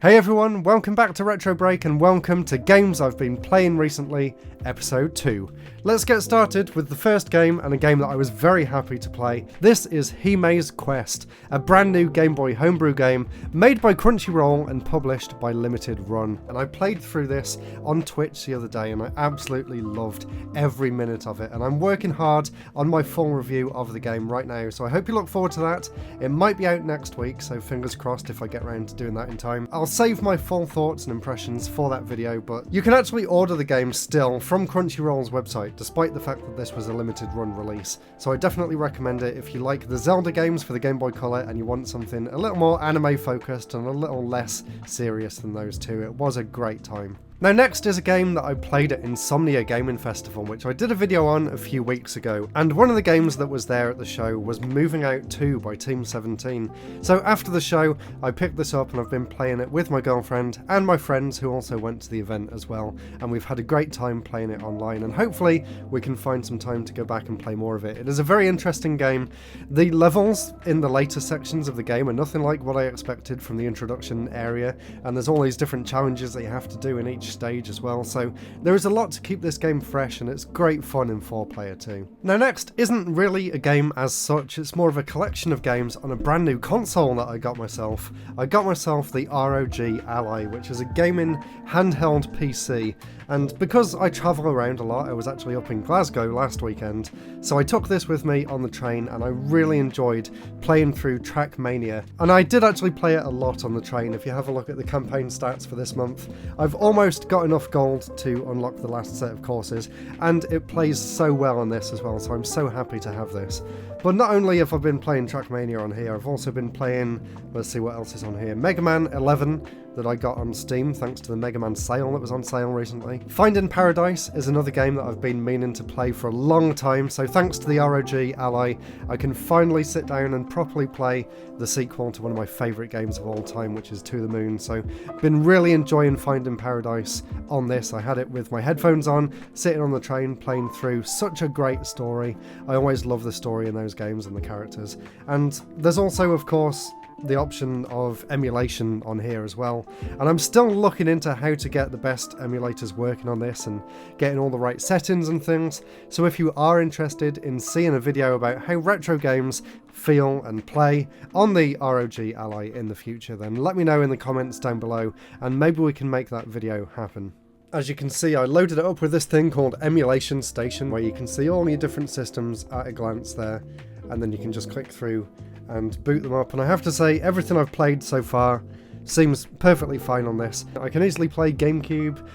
Hey everyone, welcome back to RetroBreak and welcome to Games I've Been Playing Recently, Episode 2. Let's get started with the first game, and a game that I was very happy to play. This is Hime's Quest, a brand new Game Boy homebrew game made by Crunchyroll and published by Limited Run. And I played through this on Twitch the other day and I absolutely loved every minute of it. And I'm working hard on my full review of the game right now, so I hope you look forward to that. It might be out next week, so fingers crossed if I get around to doing that in time. I'll save my full thoughts and impressions for that video, but you can actually order the game still from Crunchyroll's website, despite the fact that this was a limited run release. So I definitely recommend it if you like the Zelda games for the Game Boy Color and you want something a little more anime focused and a little less serious than those two. It was a great time. Now next is a game that I played at Insomnia Gaming Festival, which I did a video on a few weeks ago, and one of the games that was there at the show was Moving Out 2 by Team 17. So after the show I picked this up and I've been playing it with my girlfriend and my friends who also went to the event as well, and we've had a great time playing it online, and hopefully we can find some time to go back and play more of it. It is a very interesting game. The levels in the later sections of the game are nothing like what I expected from the introduction area, and there's all these different challenges that you have to do in each stage as well, so there is a lot to keep this game fresh, and it's great fun in 4-player too. Now next isn't really a game as such, it's more of a collection of games on a brand new console that I got myself. I got myself the ROG Ally, which is a gaming handheld PC, and because I travel around a lot, I was actually up in Glasgow last weekend, so I took this with me on the train and I really enjoyed playing through Trackmania. And I did actually play it a lot on the train. If you have a look at the campaign stats for this month, I've almost got enough gold to unlock the last set of courses, and it plays so well on this as well, so I'm so happy to have this. But not only have I been playing Trackmania on here, I've also been playing, let's see what else is on here, Mega Man 11 that I got on Steam thanks to the Mega Man sale that was on sale recently. Finding Paradise is another game that I've been meaning to play for a long time, so thanks to the ROG Ally, I can finally sit down and properly play the sequel to one of my favourite games of all time, which is To the Moon. So been really enjoying Finding Paradise on this. I had it with my headphones on, sitting on the train, playing through. Such a great story. I always love the story in those games and the characters. And there's also, of course, the option of emulation on here as well, and I'm still looking into how to get the best emulators working on this and getting all the right settings and things. So if you are interested in seeing a video about how retro games feel and play on the ROG Ally in the future, then let me know in the comments down below and maybe we can make that video happen. As you can see, I loaded it up with this thing called Emulation Station, where you can see all your different systems at a glance there, and then you can just click through and boot them up. And I have to say, everything I've played so far seems perfectly fine on this. I can easily play GameCube,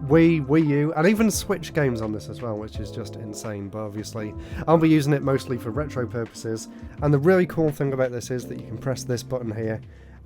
Wii U, and even Switch games on this as well, which is just insane, but obviously I'll be using it mostly for retro purposes. And the really cool thing about this is that you can press this button here,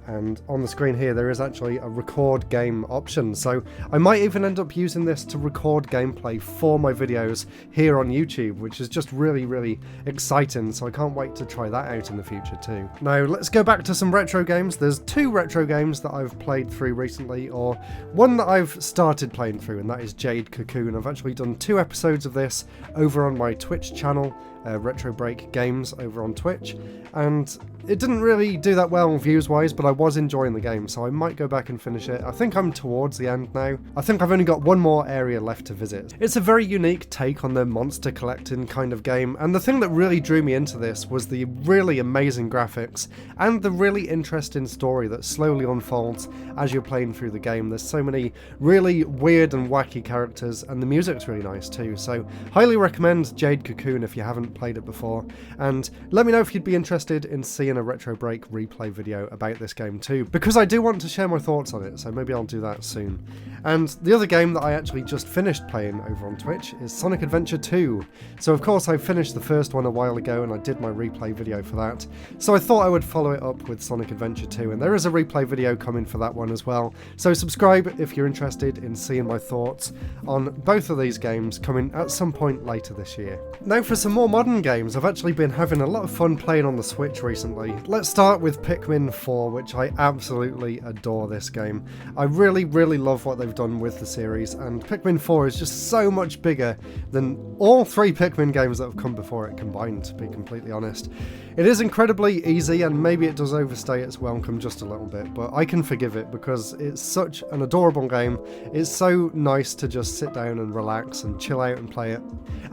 and on the screen here there is actually a record game option, so I might even end up using this to record gameplay for my videos here on YouTube, which is just really exciting, so I can't wait to try that out in the future too. Now let's go back to some retro games. There's two retro games that I've played through recently, or one that I've started playing through, and that is Jade Cocoon. I've actually done 2 episodes of this over on my Twitch channel, RetroBreak Games over on Twitch, and it didn't really do that well views wise, but I was enjoying the game, so I might go back and finish it. I think I'm towards the end now. I think I've only got one more area left to visit. It's a very unique take on the monster collecting kind of game, and the thing that really drew me into this was the really amazing graphics and the really interesting story that slowly unfolds as you're playing through the game. There's so many really weird and wacky characters, and the music's really nice too, so highly recommend Jade Cocoon if you haven't played it before, and let me know if you'd be interested in seeing a RetroBreak replay video about this game too, because I do want to share my thoughts on it, so maybe I'll do that soon. And the other game that I actually just finished playing over on Twitch is Sonic Adventure 2. So of course I finished the first one a while ago and I did my replay video for that, so I thought I would follow it up with Sonic Adventure 2, and there is a replay video coming for that one as well, so subscribe if you're interested in seeing my thoughts on both of these games coming at some point later this year. Now for some more modern games, I've actually been having a lot of fun playing on the Switch recently. Let's start with Pikmin 4, which I absolutely adore this game. I really love what they've done with the series, and Pikmin 4 is just so much bigger than all three Pikmin games that have come before it combined, to be completely honest. It is incredibly easy, and maybe it does overstay its welcome just a little bit, but I can forgive it because it's such an adorable game. It's so nice to just sit down and relax and chill out and play it.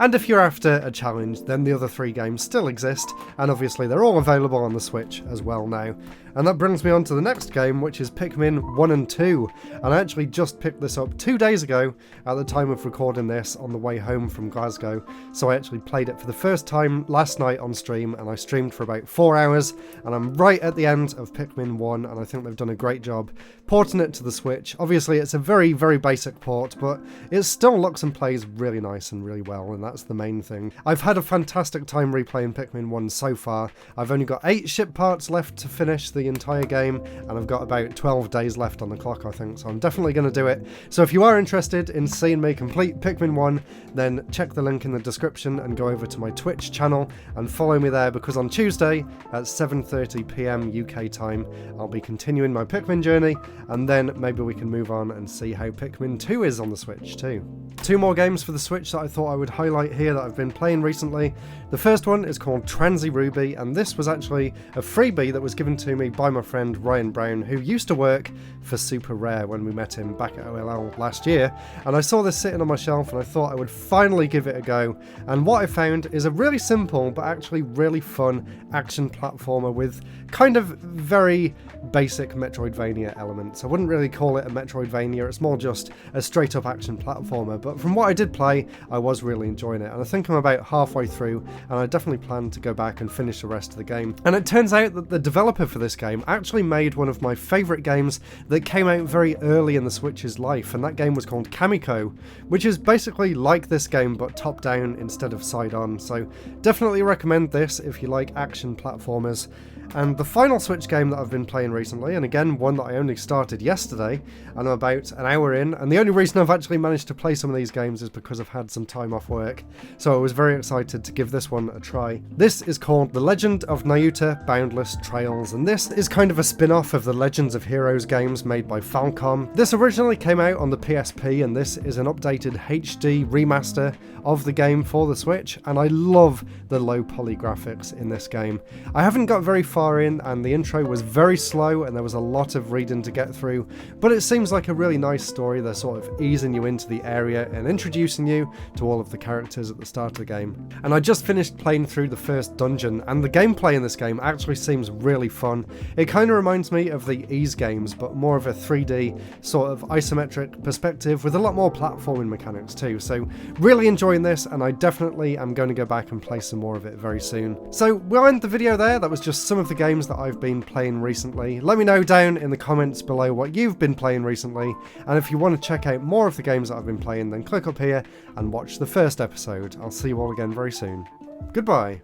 And if you're after a challenge, then the other three games still exist, and obviously they're all available on the Switch as well now. And that brings me on to the next game, which is Pikmin 1 and 2. And I actually just picked this up 2 days ago at the time of recording this on the way home from Glasgow. So I actually played it for the first time last night on stream, and I streamed for about 4 hours. And I'm right at the end of Pikmin 1, and I think they've done a great job porting it to the Switch. Obviously it's a very basic port, but it still looks and plays really nice and really well, and that's the main thing. I've had a fantastic time replaying Pikmin 1 so far. I've only got 8 ship parts left to finish the entire game, and I've got about 12 days left on the clock, I think, so I'm definitely going to do it. So if you are interested in seeing me complete Pikmin 1, then check the link in the description and go over to my Twitch channel and follow me there, because on Tuesday at 7:30 PM UK time I'll be continuing my Pikmin journey, and then maybe we can move on and see how Pikmin 2 is on the Switch too. 2 more games for the Switch that I thought I would highlight here that I've been playing recently. The first one is called Transy Ruby, and this was actually a freebie that was given to me by my friend Ryan Brown, who used to work for Super Rare when we met him back at OLL last year, and I saw this sitting on my shelf and I thought I would finally give it a go. And what I found is a really simple but actually really fun action platformer with kind of very basic Metroidvania elements. I wouldn't really call it a Metroidvania, it's more just a straight up action platformer, but from what I did play I was really enjoying it, and I think I'm about halfway through, and I definitely plan to go back and finish the rest of the game. And it turns out that the developer for this game actually made one of my favourite games that came out very early in the Switch's life, and that game was called Kamiko, which is basically like this game but top down instead of side on, so definitely recommend this if you like action platformers. And the final Switch game that I've been playing recently, and again one that I only started yesterday, and I'm about an hour in, and the only reason I've actually managed to play some of these games is because I've had some time off work, so I was very excited to give this one a try. This is called The Legend of Nayuta Boundless Trails, and this is kind of a spin-off of the Legends of Heroes games made by Falcom. This originally came out on the PSP, and this is an updated HD remaster of the game for the Switch, and I love the low poly graphics in this game. I haven't got very far in, and the intro was very slow and there was a lot of reading to get through, but it seems like a really nice story. They're sort of easing you into the area and introducing you to all of the characters at the start of the game. And I just finished playing through the first dungeon, and the gameplay in this game actually seems really fun. It kind of reminds me of the Ys games, but more of a 3D sort of isometric perspective with a lot more platforming mechanics too, so really enjoying this, and I definitely am going to go back and play some more of it very soon. So we'll end the video there. That was just some of the games that I've been playing recently. Let me know down in the comments below what you've been playing recently, and if you want to check out more of the games that I've been playing, then click up here and watch the first episode. I'll see you all again very soon. Goodbye.